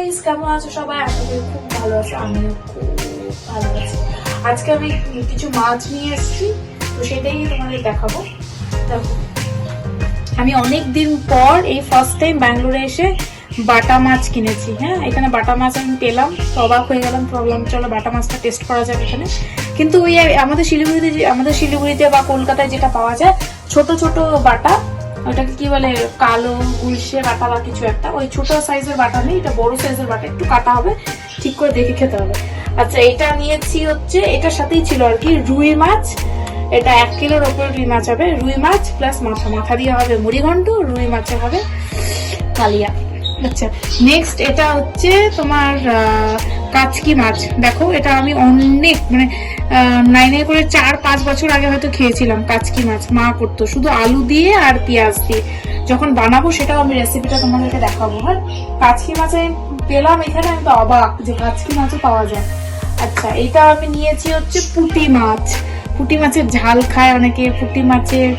Guys, কেমন আছো সবাই? আশা করি খুব ভালো আছো। আমিও খুব ভালো আছি। আজকে আমি কিছু মাছ নিয়ে এসেছি, তো সেটাই তোমাদের দেখাবো। দেখো, আমি অনেক দিন পর এই ফার্স্ট টাইম ব্যাঙ্গালোরে এসে বাটা মাছ কিনেছি। হ্যাঁ, এখানে বাটা মাছ আমি পেলাম, তো অবাক হয়ে গেলাম। প্রবলেম, চলো বাটা মাছটা টেস্ট করা যাক এখানে। কিন্তু ওই আমাদের শিলিগুড়িতে বা কলকাতায় যেটা পাওয়া যায় ছোট ছোট বাটা, ওটাকে কি বলে, কালো গুলশে বাটা বা কিছু একটা, ওই ছোট সাইজের বাটা নেই, এটা বড় সাইজের বাটা, একটু কাটা হবে, ঠিক করে দেখে খেতে হবে। আচ্ছা, এটা নিয়েছি হচ্ছে, এটার সাথেই ছিল আর কি রুই মাছ। এটা 1 কিলোর ওপর রুই মাছ হবে। রুই মাছ প্লাস মাথা দিয়ে হবে মুড়িঘণ্ট, রুই মাছে হবে কালিয়া। আচ্ছা, নেক্সট এটা হচ্ছে তোমার কাচকি মাছ। দেখো, এটা আমি অনেক মানে 9 করে 4-5 বছর আগে হয়তো খেয়েছিলাম। কাচকি মাছ মা করতো শুধু আলু দিয়ে আর পেঁয়াজ দিয়ে। যখন বানাবো সেটাও আমি রেসিপিটা তোমাদেরকে দেখাবো। হ্যাঁ, কাচকি মাছ আমি পেলাম এখানে, আমি তো অবাক যে কাচকি মাছও পাওয়া যায়। আচ্ছা, এটা আমি নিয়েছি হচ্ছে পুঁটি মাছ। পুঁটি মাছের ঝাল খায় অনেকে, পুঁটি মাছের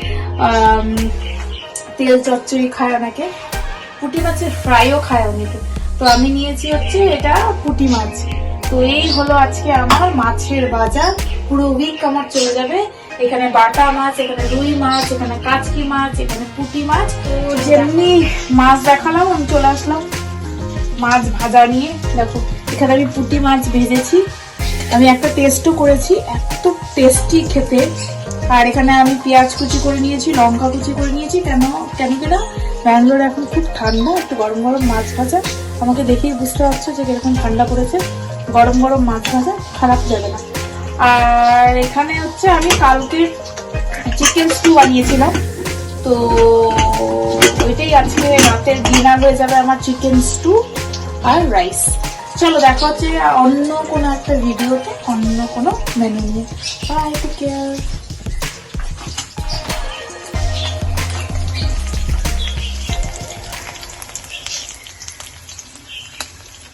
তেল চচ্চড়ি খায় অনেকে, পুঁটি মাছের ফ্রাইও খায় অনেকে। তো আমি নিয়েছি হচ্ছে এটা পুঁটি মাছ। তো এই হলো আজকে আমার মাছের বাজার। পুরো উইক আমার চলে যাবে। এখানে বাটা মাছ, এখানে রুই মাছ, এখানে কাচকি মাছ, এখানে পুঁটি মাছ। তো যেমনি মাছ দেখালাম, আমি চলে আসলাম মাছ ভাজা নিয়ে। দেখো, এখানে আমি পুঁটি মাছ ভেজেছি, আমি একটা টেস্টও করেছি, এত টেস্টি খেতে। আর এখানে আমি পেঁয়াজ কুচি করে নিয়েছি, লঙ্কা কুচি করে নিয়েছি। কেন কিনা ব্যাঙ্গালোরে এখন খুব ঠান্ডা, একটু গরম গরম মাছ ভাজা, আমাকে দেখেই বুঝতে পারছো যে কিরকম ঠান্ডা পড়েছে। গরম গরম মাছ ভাজা খারাপ যাবে না। আর এখানে হচ্ছে আমি কালকে চিকেন স্টু বানিয়েছিলাম, তো ওইটাই আজকে রাতের ডিনার হয়ে যাবে আমার, চিকেন স্টু আর রাইস। চলো দেখা হচ্ছে অন্য কোনো একটা ভিডিওতে, অন্য কোনো মেনু নিয়ে। Bye, take care.